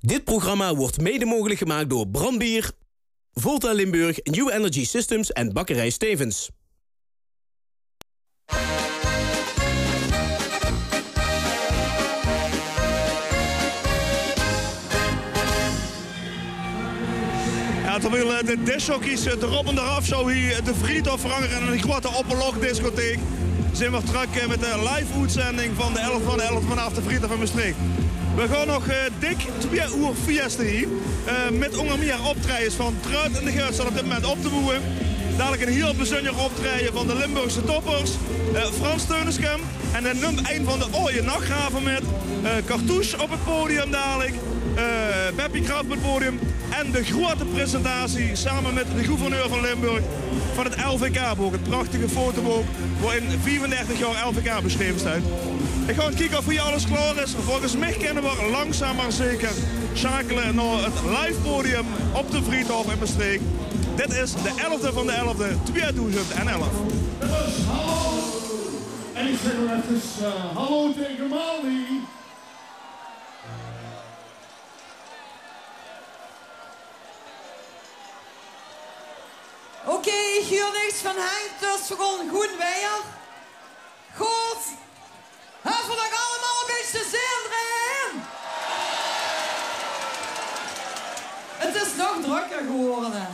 Dit programma wordt mede mogelijk gemaakt door Brandbier, Volta Limburg, New Energy Systems en Bakkerij Stevens. Ja, terwijl de discjockeys erop en eraf zo hier de Friedhof verhangen en een grote openluchtdiscotheek, zijn we terug met de live uitzending van de 11 van de 11 vanaf de Friedhof in Maastricht. We gaan nog dik 2 uur fiesta hier. Met onder meer optredens van Truit en de Geurt staat op dit moment op te boeien. Dadelijk een heel bijzonder optreden van de Limburgse toppers. Frans Teuniskem en de nummer 1 van de Ooie Nachtgraven met Cartouche op het podium dadelijk. Beppie Kraft op het podium. En de grote presentatie samen met de gouverneur van Limburg van het LVK-boek. Het prachtige fotoboek waarin 34 jaar LVK beschreven staat. Ik ga kijken of hier alles klaar is. Volgens mij kunnen we langzaam maar zeker schakelen naar het live podium op de Friedhof in Maastricht. Dit is de 11e van de 11e 2011. Dus hallo. En ik zeg nog even hallo tegen Mali. Oké, ik hoor niks van Henk, dus we gaan goed weer. Goed. Hebben we nog allemaal een beetje zin erin? Het is nog drukker geworden.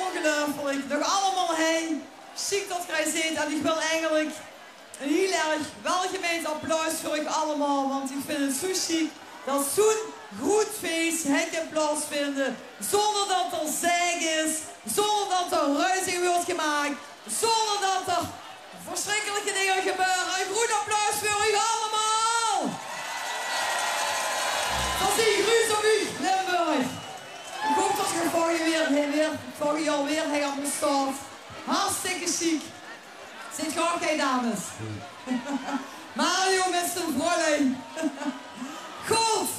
Ongelooflijk. Nog allemaal heen. Ziek dat jij ziet. En ik wil eigenlijk een heel erg welgemeend applaus voor u allemaal. Want ik vind het zo chic dat zo'n goed feest kan plaatsvinden. Zonder dat er zeg is. Zonder dat er ruzie wordt gemaakt. Zonder dat er verschrikkelijke dingen gebeuren. Een goed applaus voor u allemaal. Dat zie ik gruus op u, Limburg. Ik hoop dat je volgend jaar weer aan me staat. Hartstikke chic. Zit graag geen dames. Mario met zijn vrolijk. Goed.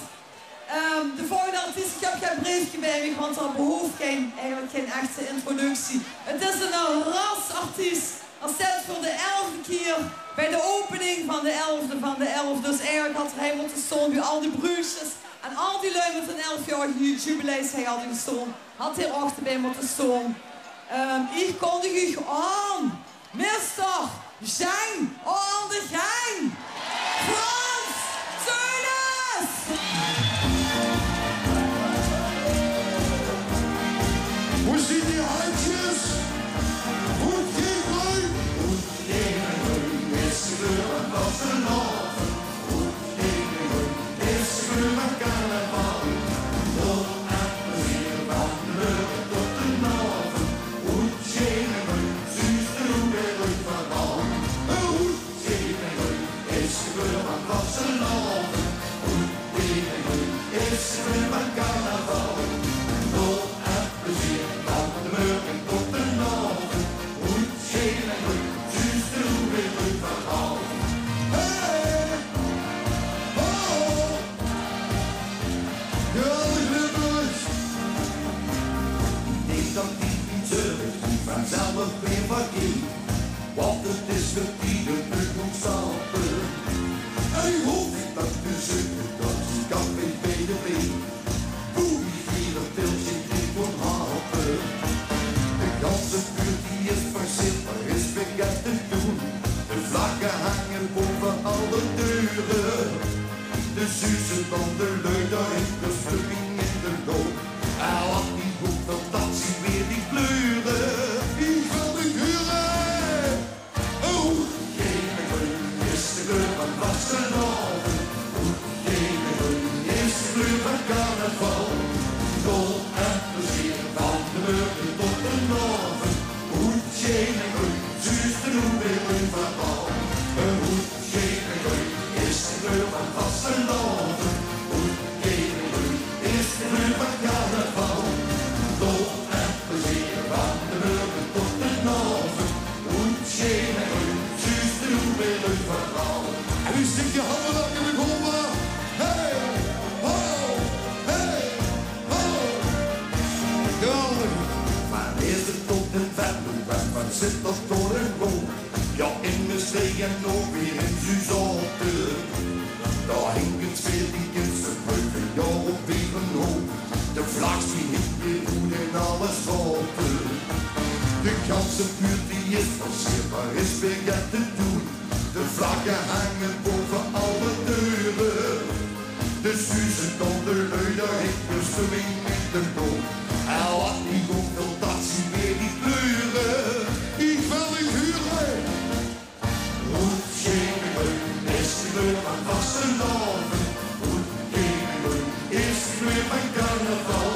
De volgende artiest, ik heb geen briefje bij me, want dat behoeft eigenlijk geen echte introductie. Het is een rasartiest. Hij staat voor de 11e keer bij de opening van de 11e van de 11. Dus eigenlijk had hij moeten staan bij al die broertjes. En al die lui met een 11-jarig jubileum hij hadden gestoond. Had hij achterbij moeten staan. Ik kondig u aan. Mr. Jean aan de gang. Frans Teunis. Hoe zien die handjes? Goed gegroeid. Goed gegroeid. Is gebeurd als een nacht. Goed gegroeid. Is gebeurd met carnaval. Door en plezier van de lucht tot de nacht. Goed gegroeid. Zuus de roep weer uit van al. Goed gegroeid. Is gebeurd als een nacht. Goed gegroeid. Is gebeurd met carnaval. Door en plezier van de lucht tot de nacht. Goed gegroeid. Zuus de roep weer uit van al. Vanzelf weer verkeerd, want het is verdienen terug moet stappen. En u hoopt dat u zegt dat u kan met BDB. Hoe die vier veel zich niet kon helpen. De ganse buurt die is versierd, maar is bekend te doen. De vlaggen hangen boven alle deuren. De zuzen van de lui, daar heeft de vluchting in de loop. Hij lacht niet goed, want dat zien weer die kleuren. Carnaval, dol en plezier van de burger tot de noven. Hoed, geen en groen, zuus de roep weer uit van al. Een hoed, geen en groen, is de kleur van vasteloven. Hoed, geen en groen, is de kleur van carnaval. Dol en plezier van de burger tot de noven. Hoed, geen en groen, zuus de roep weer uit van al. En u stikt je handen op in de golven. Hey! Van eerste tot en van zit als door en rond. Ja, in de steeg en ook weer in Suzanne. Daar hing het 14 kind, ze breuken jou op weer. De ganse buurt die is versierbaar, is weer te doen. De vlaggen hangen boven alle deuren. De suzen komt de luider, ik bestumming met de boom. En wat niet hoeveel dat zien weer die kleuren. Ik wil niet huren. Goed schemeren is de kleur van vastelavond. Goed schemeren is de kleur van carnaval.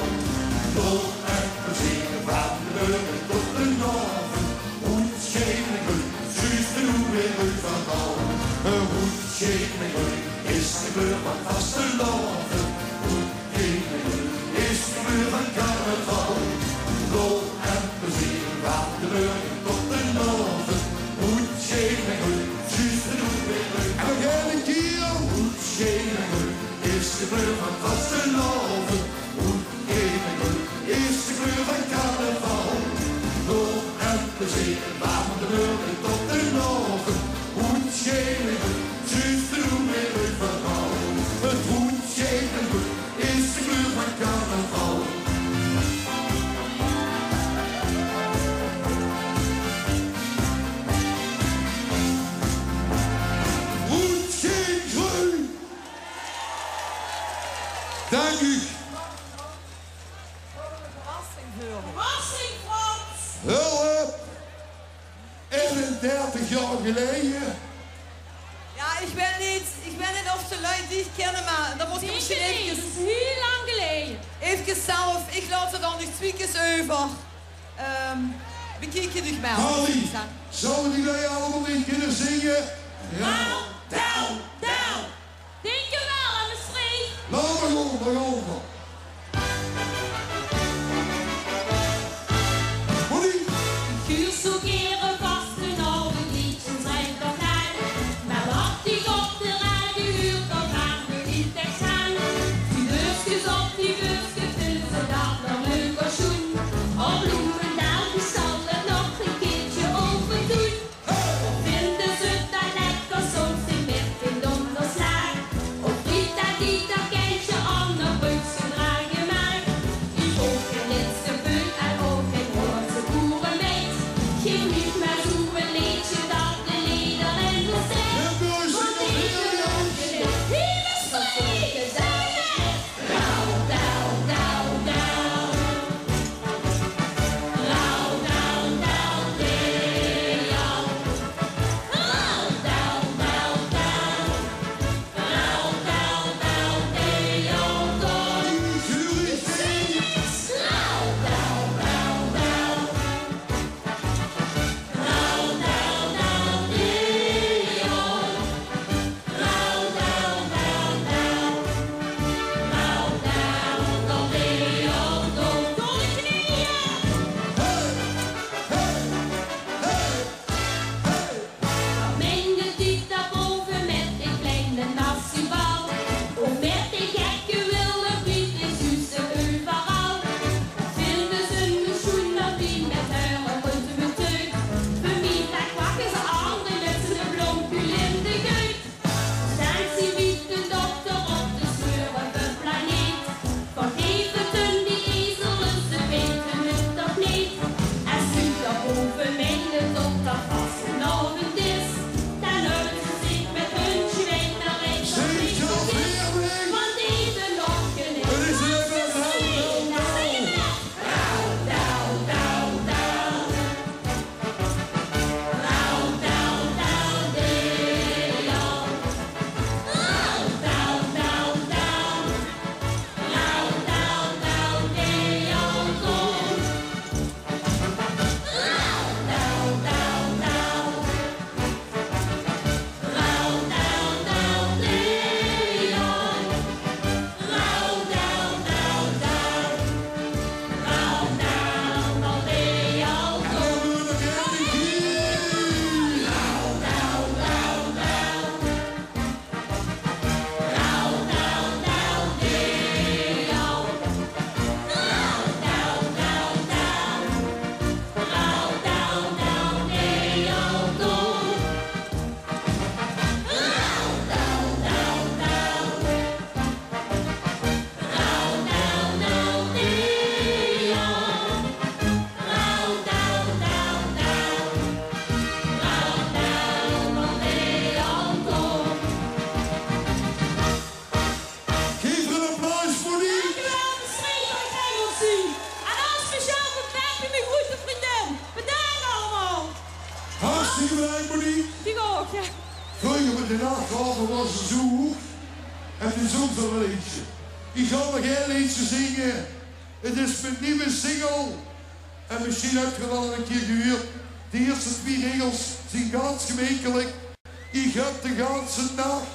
Dol en plezier van de burger tot de naven. Goed schemeren, zuus de noem weer uit van al. Goed schemeren is de kleur van vastelavond. Goed schemeren is de kleur van carnaval. Dol en plezier van de burger tot de naven. Goed schemeren, zuus de noem weer uit van al. En nog een keer. Goed schemeren is de kleur van vastelavond. Goed schemeren is de kleur van carnaval. Dol en plezier van de burger tot de naven. Goed schemeren, zuus de noem weer uit van al. Het goed schemeren is de kleur van carnaval. Goed schemeren. Dank u. Verrassing, Frans! Hulp! 31 jaar geleden. Ja, ik ben niet of ze luid die kennen, maar dan moet ik misschien even... Dat is heel lang geleden. Even zelf, ik laat het dan nog 2 keer over. Bekijk je nog maar. Harry, zouden die wij allemaal niet kunnen zingen? Down, down, down. Denk je wel aan de streep? Nou, maar over. Money. Kuur zo keren vast en al de liedjes zijn toch aan. Maar wat die op de radio huurt, dan gaan we niet echt gaan. Die busjes op die busjes, vinden ze dat nog leuk als schoen. Op Bloemendaal, die zal het nog een keertje over doen. Of vinden ze dat de nachthaven was er zo hoog. Het is ook zo'n liedje. Ik ga nog heel liedje zingen. Het is mijn nieuwe single. En misschien heb je wel een keer gehoord. De eerste 2 regels zijn ganz gemenkelijk. Ik heb de ganse nacht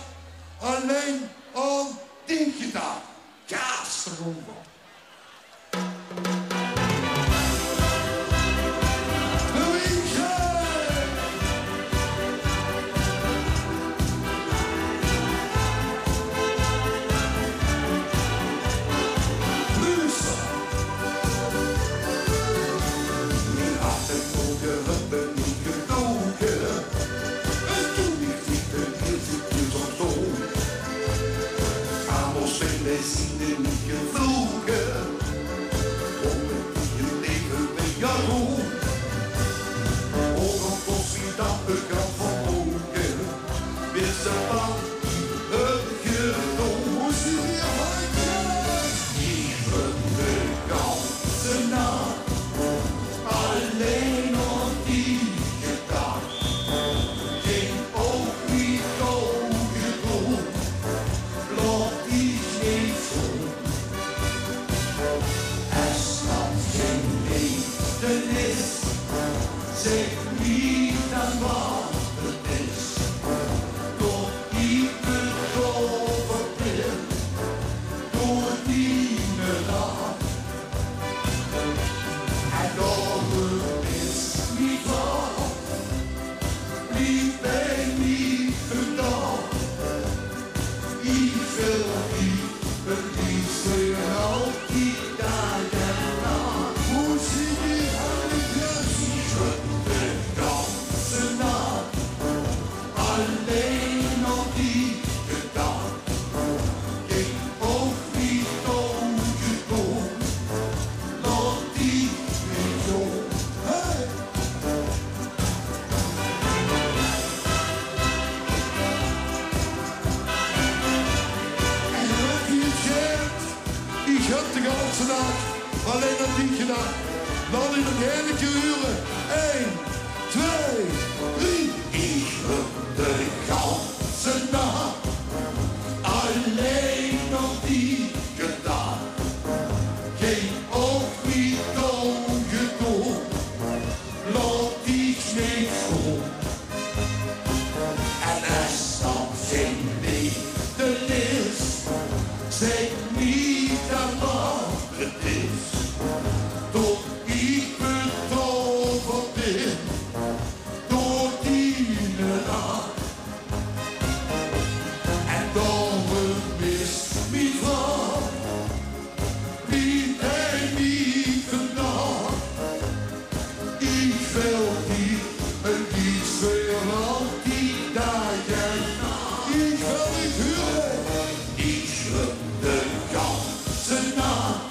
alleen aan dit gedaan. Kaas erover. Alleen dat liedje dan. Dan in een hele keer uren. 1, 2, 3. Ik heb de ganse nacht alleen nog die gedaan. Geen oog niet ongeduld. Laat iets niet vol. En als dan geen liefde is, zeg niet aan wat het is. Tot ik betoverd ben door die nacht. En dan mist mijn vrouw, wie hij niet vandaag. Ik wil die en die zweer al die dagen. Ik wil niet huren, ik wil de ganse nacht.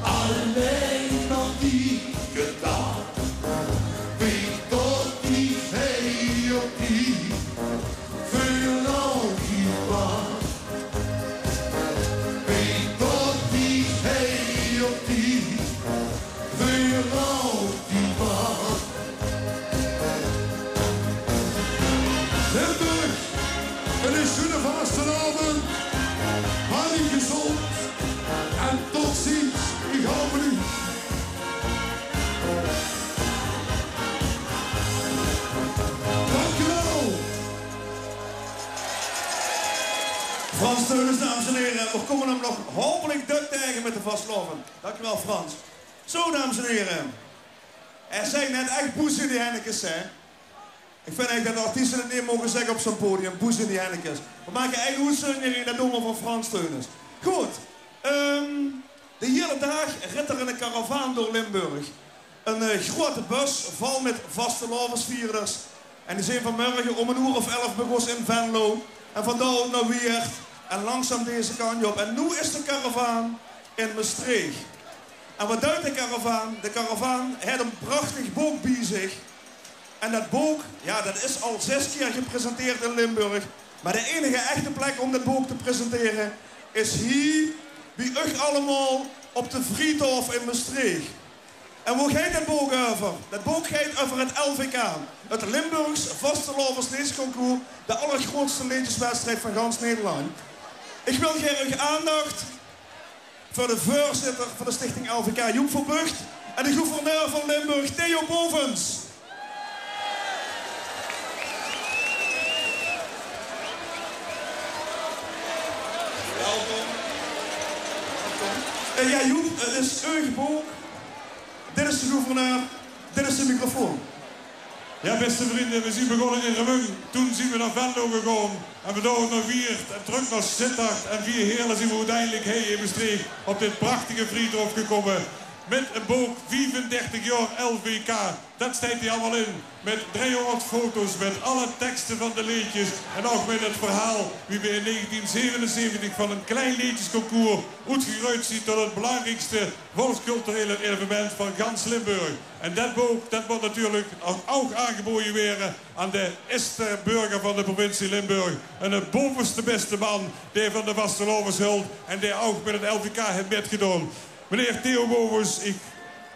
Alleen nog die gedaan. Wie tot die heen op die veel al die baan. Wie tot die heen op die veel al die baan. Limburg, het is een vastenavond. Hou je gezond en tot ziens. Ik hou van u. Dankjewel. Frans Teunis, dames en heren. We komen hem nog hopelijk druk tegen met de vastlopen. Dankjewel, Frans. Zo, dames en heren. Er zijn net echt boes in die Hennekes, hè. Ik vind eigenlijk dat de artiesten het niet mogen zeggen op zo'n podium. Boes in die Hennekes. We maken eigen hoedsingen, dat doen we van Frans Teunis. Goed. De hele dag rit er in een karavaan door Limburg. Een grote bus vol met vastelavondsvierders. En die zijn vanmorgen om 11:00 begonnen in Venlo. En vandaar naar Weert. En langzaam deze kant op. En nu is de karavaan in Maastricht. En wat duidt de karavaan? De karavaan heeft een prachtig boek bij zich. En dat boek, ja, dat is al 6 keer gepresenteerd in Limburg. Maar de enige echte plek om dat boek te presenteren is hier bij u allemaal op de Friedhof in Maastricht. En hoe gaat dat boek over? Dat boek gaat over het LVK. Het Limburgs Vastelovens Leesconcours. De allergrootste liedjeswedstrijd van gans Nederland. Ik wil graag uw aandacht voor de voorzitter van de stichting LVK, Joep Verbucht. En de gouverneur van Limburg, Theo Bovens. Welkom. Ja, Joep, het is uw boek. Dit is de gouverneur, dit is de microfoon. Ja, beste vrienden, we zijn begonnen in Remung. Toen zijn we naar Venlo gegaan. En we doen naar Wiert en terug naar Sittard. En 4 heerlen zijn we uiteindelijk hier in Maastricht op dit prachtige Friedhof gekomen. Met een boek 35 jaar LVK. Dat staat hier allemaal in. Met 300 foto's, met alle teksten van de liedjes. En ook met het verhaal wie we in 1977 van een klein liedjesconcours uitgeruid zien tot het belangrijkste volksculturele evenement van gans Limburg. En dat boek, dat wordt natuurlijk ook aangeboden worden aan de eerste burger van de provincie Limburg. En de bovenste beste man die van de Vastelovens hult en die ook met het LVK heeft metgedaan. Meneer Theo Bovens, ik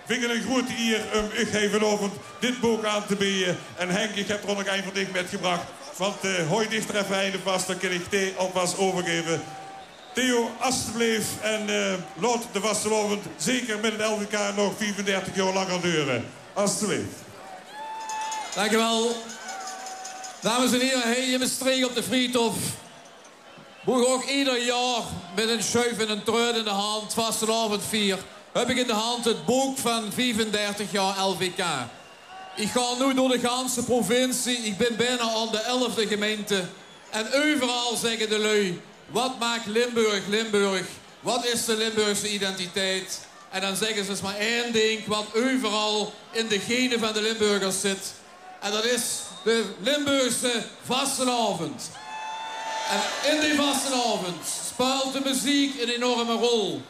vind het een grote eer om u vanavond dit boek aan te bieden. En Henk, ik heb er nog een van dicht metgebracht. Want hoi dichter even einde vast, dan kan ik Theo alvast overgeven. Theo, alstublieft, en laat de Vastelovend zeker met het LVK nog 35 jaar langer duren. Alstublieft. Dankjewel. Dames en heren, hier in Maastricht op de Friedhof. Moet ook ieder jaar met een schuif en een treut in de hand, Vastelovend 4, heb ik in de hand het boek van 35 jaar LVK. Ik ga nu door de ganse provincie, ik ben bijna aan de 11e gemeente. En overal zeggen de lui, wat maakt Limburg Limburg? Wat is de Limburgse identiteit? En dan zeggen ze maar één ding, wat overal in de genen van de Limburgers zit. En dat is de Limburgse Vastelovend. En in die vastenavond speelt de muziek een enorme rol.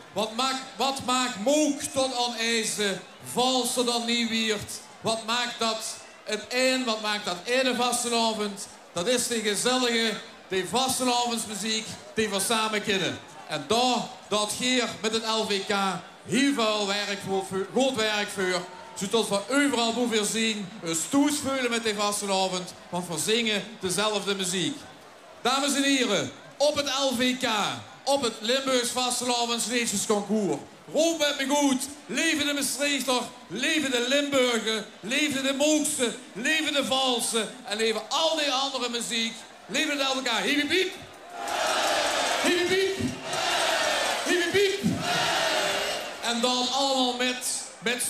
Wat maakt Mook tot aan IJzer, vals tot aan Nieuwiert? Wat maakt dat ene vastenavond? Dat is die gezellige, die vastenavondsmuziek die we samen kennen. En daar dat hier met het LVK heel veel goed werk voor. Zodat we overal hoeveel zien, we stoes vullen met die vastenavond, want we zingen dezelfde muziek. Dames en heren, op het LVK, op het Limburgs Vastelovens Liedjesconcours. Roep met me goed, leven de Maastrichter, leven de Limburger, leven de Mookse, leven de Valse en leven al die andere muziek. Leven het LVK, hiep hiep, hiep hiep, hiep hiep. En dan allemaal met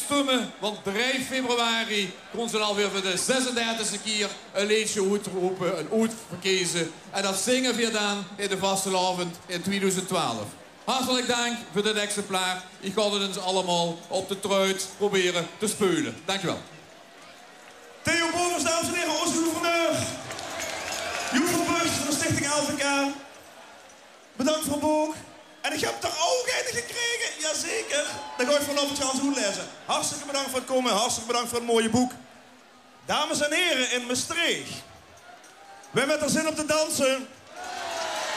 stemmen, want 3 februari kon ze alweer voor de 36e keer een liedje uitroepen, een uitverkiezen. En dat zingen we dan in de Vastelovend in 2012. Hartelijk dank voor dit exemplaar. Ik ga het ons allemaal op de truit proberen te spelen. Dankjewel. Theo Bovens, dames en heren, onze gouverneur. Joep Verbucht van de stichting LVK. Bedankt voor het boek. En ik heb er ook een gekregen, jazeker. Dan ga ik vanavond gaan zo lezen. Hartstikke bedankt voor het komen, hartstikke bedankt voor het mooie boek. Dames en heren in Maastricht. Wij met er zin op te dansen.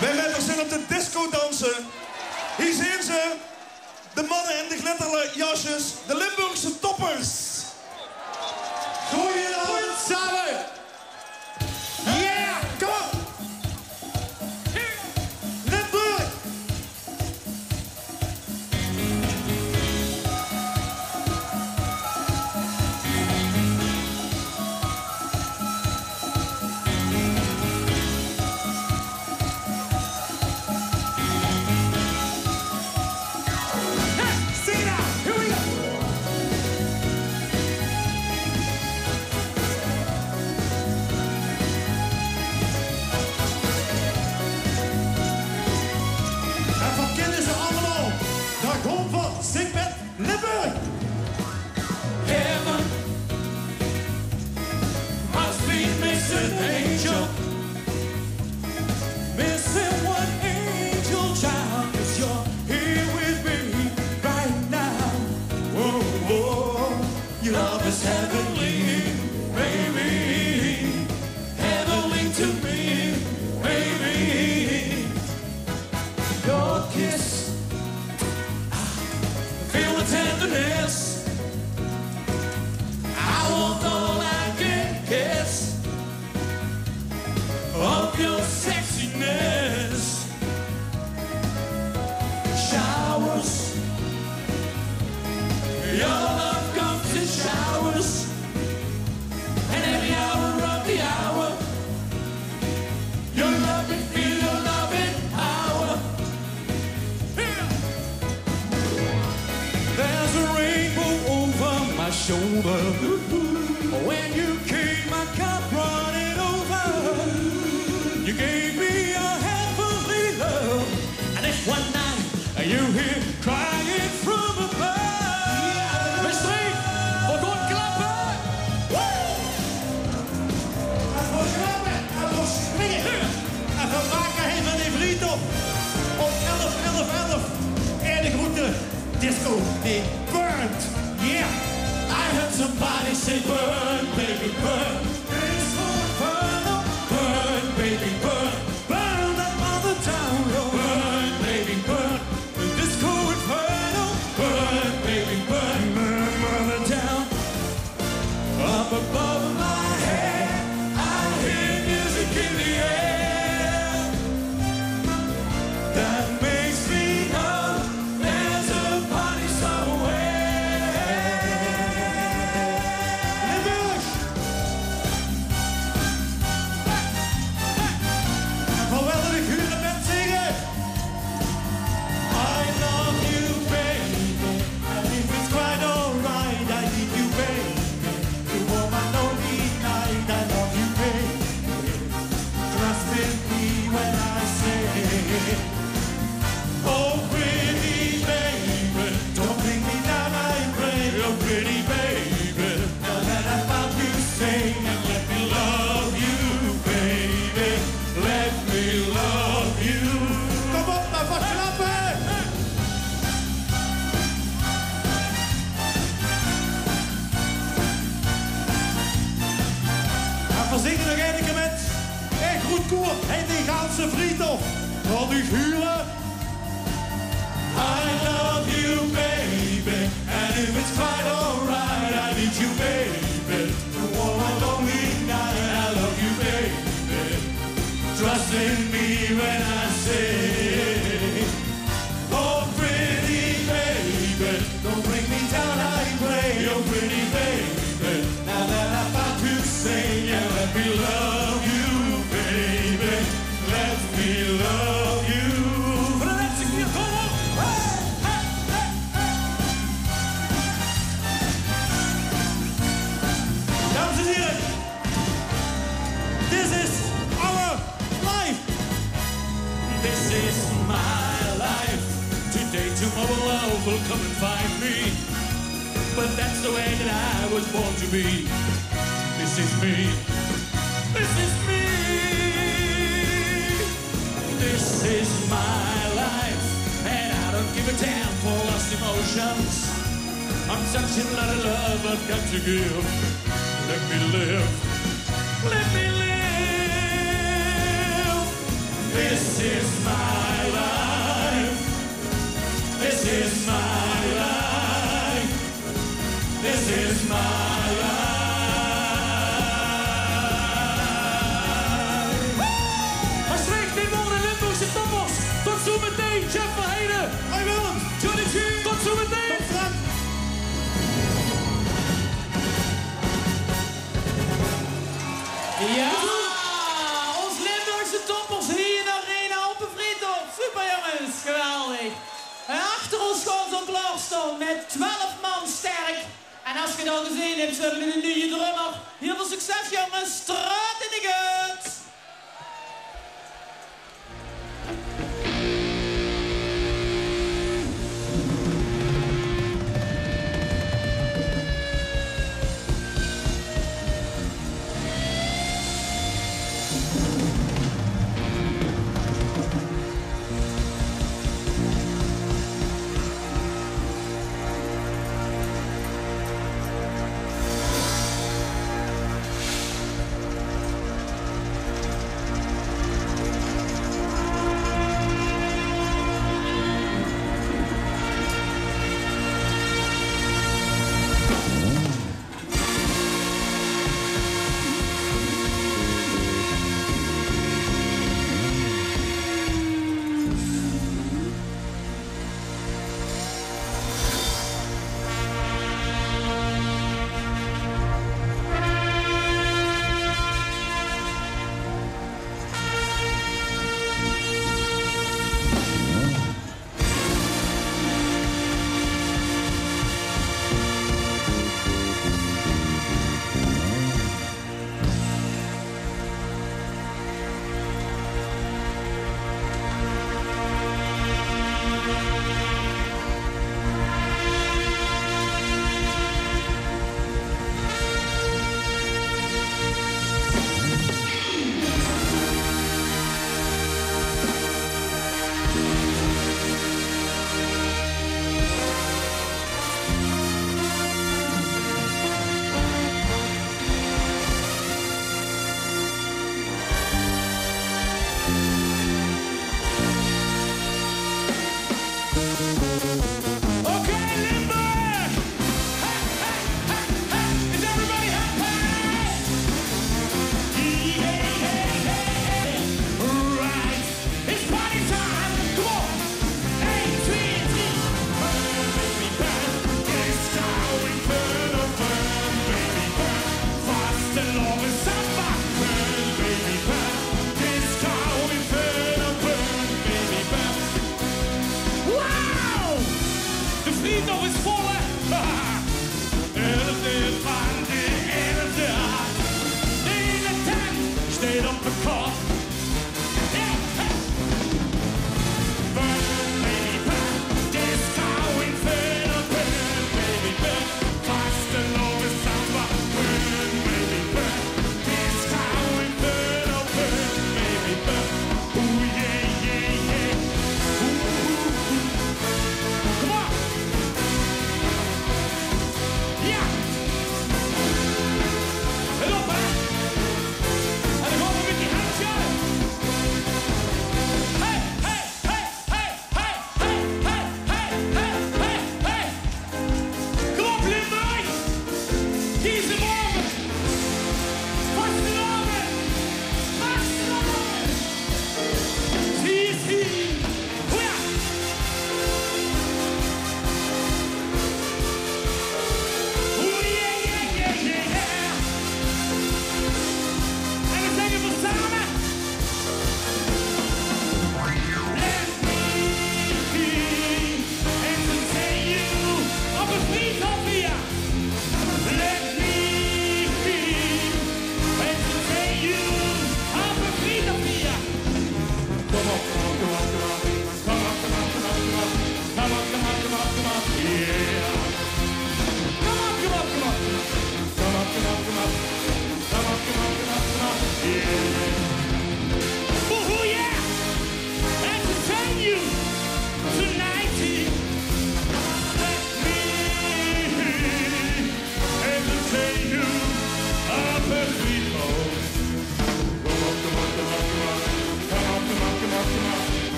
Wij met er zin op de disco dansen. Hier zijn ze. De mannen in de glitterjasjes. De Limburgse toppers. Goedenavond samen. Yeah, kom op. Limburg. they feel your loving power. There's a rainbow over my shoulder. When you came, I kept running over. You gave me a heavenly love. And if one night you hear crying from above, Maastricht, we gaan klappen! en voor klappen en voor springen. En we maken even die vriend op 11-11-11. En de groente disco die burnt. Yeah, I heard somebody say burn, baby, burn. It's gonna burn up, burn, baby, burn. Burn that mother down, Lord. Burn, baby, burn. The disco inferno. Burn, baby, burn. Burn, mother down. Up above my head, I hear music in the air. That makes me know there's a party somewhere. Limburg! Hoewel ik huren met zingen. I love you, baby. And if it's quite alright, I need you, baby. You are my lonely night. I love you, baby. Trust in me when I say, oh, pretty baby, don't bring me down, I pray. Oh, pretty baby, now that I found you, sing and let me love you, baby. Let me love you. Kom op, maar wat klappen! En we zingen nog één keer met een goed koor en die ganse vriendhof. Van die huren. I love you, baby. And if it's quite alright, I need you, baby. To all my lonely night, I love you, baby. Trust in me when I say, oh, pretty baby, don't bring me down, I pray. Oh, pretty baby, now that I'm about to sing, yeah, let me love you, baby. Let me love you. Voor de laatste keer, kom op! Hey, hey, hey, hey. Dames en heren, this is our life. This is my life. Today, tomorrow, love will come and find me. But that's the way that I was born to be. This is me. This is me. This is my life. And I don't give a damn for lost emotions. I'm such a lot of love I've got to give. Let me live. Let me live. This is my life. This is my life. This is my life. Maastricht, Timon en Limburgse toppers. Tot zometeen, Jeff Verheyen. Hoi Willem. Johnny G. Tot zometeen. Tot Frank. Ja, ons Limburgse toppers hier in de arena op een vriendhof. Super jongens, geweldig. En achter ons gaan ze klaarstaan met 12 man sterk. En als je het al gezien hebt, ze hebben een nieuwe drummer. Heel veel succes jongens, straat in de gut.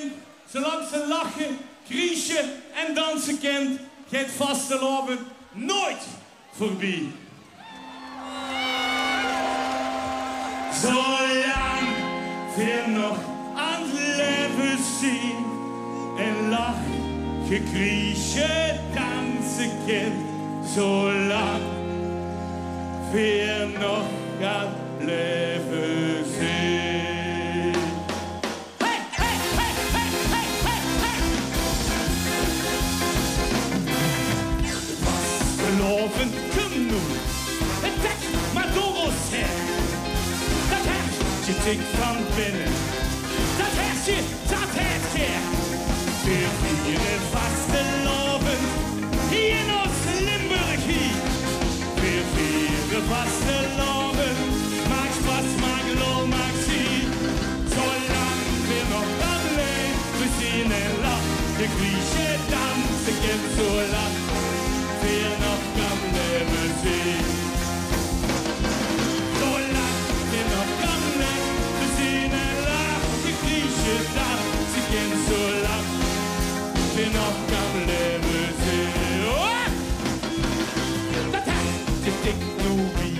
iedereen, zolang ze lachen, kriechen en dansen kent, gaat vastelavond nooit voorbij. Zolang we nog aan het leven zien en lachen, gekriechen, dansen kent, zolang we nog aan het leven zien. Hey, hey, hey, hey, hey, hey, hey. Vastelavond genoeg, het dek maar door ons heen. Dat hertje tikt van binnen, dat hertje, dat hertje. We vieren vastelavond hier in ons Limburgie. We vieren vastelavond, maak spas, maak lol, maak zie. Zolang we nog aan leven zien en lachen, kriechen, dansen, kind, zolang we nog aan leven zien. Zolang we nog aan leven zien en lachen, kriechen, dansen, kind, zolang we nog aan leven zien. Oh! Dat hartje tikt nu wie,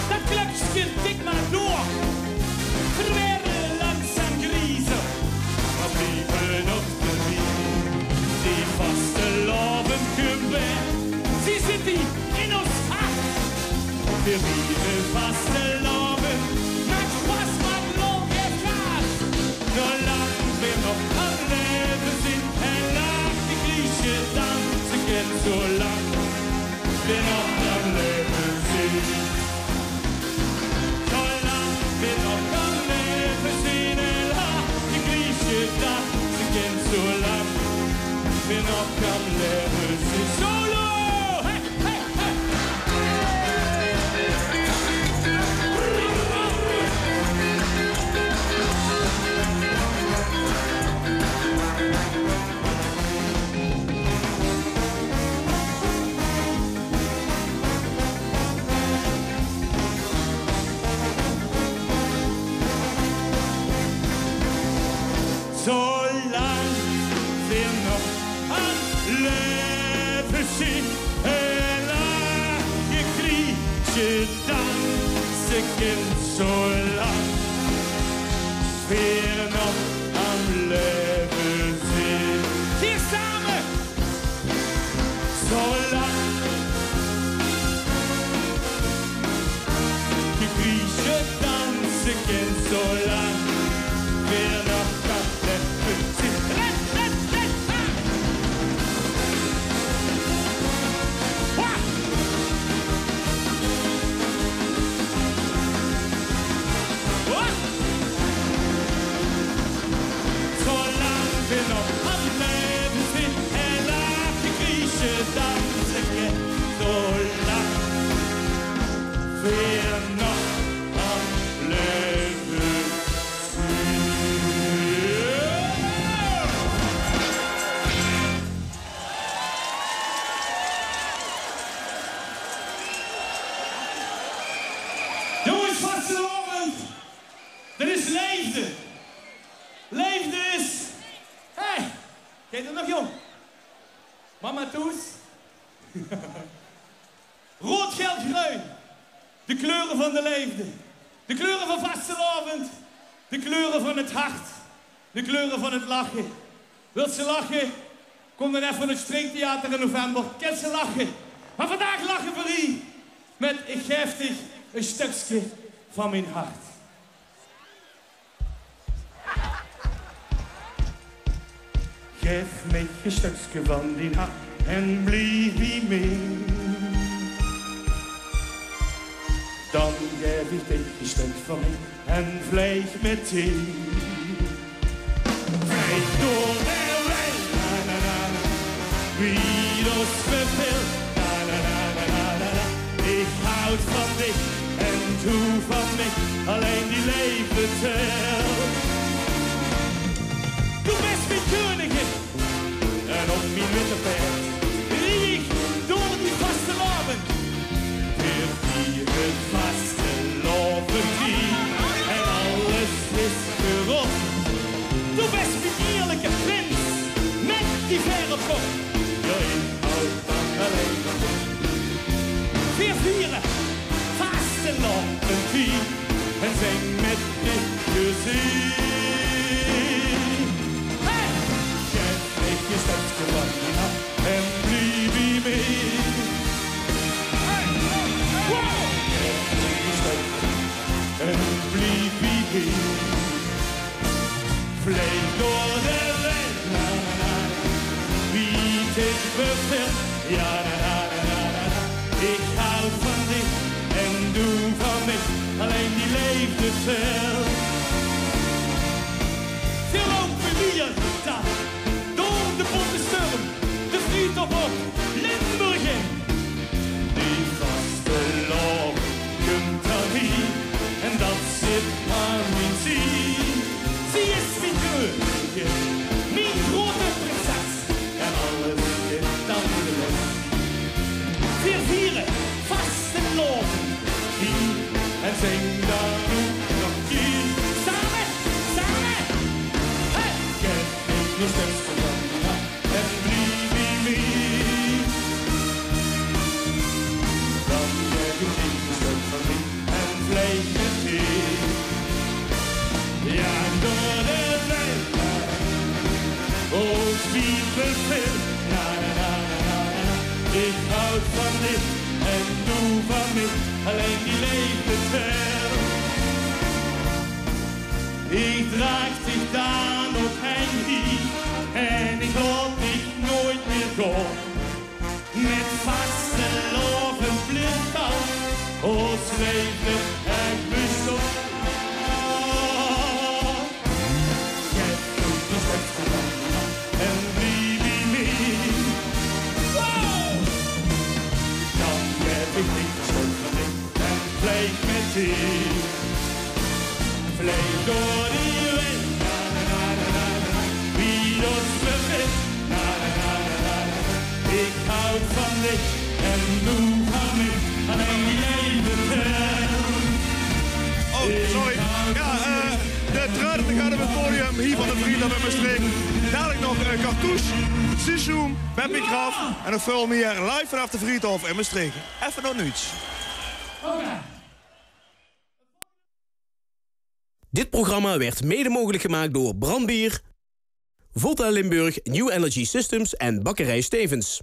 dat klokje tikt maar door. Verweerde langzaam griezen, maar blijven op de wiel. Die vastelavond geweer, zie zit die in ons hart. We vieren vastelavond, maakt pas, maakt lol, het gaat. Zolang we nog aan leven zien en lachen, kriechen, dansen, kind, zolang we nog aan leven zien. Zolang we nog aan leven zien en lachen, kriechen, dansen, kind, zolang we nog aan leven zien. Solo! Hey, hey, hey! Zolang we nog aan leven zien en lachen, kriechen, dansen, kind, zolang we nog aan leven zien. Hier samen! Zolang we kriechen, dansen, kind, zolang we nog aan leven zien. Zolang we nog aan leven zien en lachen, kriechen, dansen, kind, zolang we nog aan leven zien. Jongens, vastelavond, dat is leefde. Leefde is... Hé, kijk er nog jong. Mama Toes. Rood, geel, groen. De kleuren van de leefde. De kleuren van vastelavond. De kleuren van het hart. De kleuren van het lachen. Wilt ze lachen? Kom dan even naar het Streektheater in november. Ken ze lachen. Maar vandaag lachen voor u. Met ik geef dich een stukje van mijn hart. Geef mij een stukje van die hart en blijf niet mee. Dan geef ik dich een stuk van mij en vlieg meteen. Vlieg door de wijn, na na na na, wie ons beveelt, na na na na na na na. Ik houd van dich en doe van mij, alleen die leven telt. Du bist mijn koningin en op mijn witte paard rie ik door die vastelavond. Wir vieren vastelavond hier en alles is gerust. Du bist mijn die verre pop. Ja, ik hou van alleen. 4-4, vastenland een vier. En zing met dit gezicht. Hey! Geef ik je stukje van en blijf bij mij. Hey! Wow! Geef ik je stukje en blijf bij mij. Vleeg door de weg, na na na. Wie dit beveelt, ja na na na na na. Ik hou van dit en doe van mij. Alleen die leefde veel. Veel open bier, daar. Door de bonte storm, de friethof op Limburg in. Die vaste loop komt er hier. En dat zit aan mijn ziel. Ze is mijn keurtje, mijn grote prinses. En alles is dan de les. 4-4, vaste loop. En zing dan ook nog hier. Samen, samen. Hey! Geef ik je stukje van me en blijf bij mij. Dan geef ik je stuk van me en vlees met thee. Ja, door de weg. Oh, spiegelveel. Na, na, na, na, na. Ik houd van dit en doe van mij. Alleen die leeft het wel. Ik draag zich dan op mijn hiel. En ik laat ik nooit meer gaan. Met vaste loven blind al. Ons leven echt bestond. Geef ook de stukje van en blijf bij mij. Wow! Dan geef ik niet de stuk van mij. Vleeg met thee, vleeg door die weg, na na na na na, wie ons bevindt, na na na na na. Ik houd van dit en doe van mij, alleen leven wel. Oh, sorry. Ja, de truiden gaan op het podium hier van de Vrienden bij Maastricht. Dadelijk nog Cartouche, Sissoum, Beppie Graf en nog veel meer live vanaf de Vriendhof in Maastricht. Even nog niets. Dit programma werd mede mogelijk gemaakt door Brandbier, Volta Limburg, New Energy Systems en Bakkerij Stevens.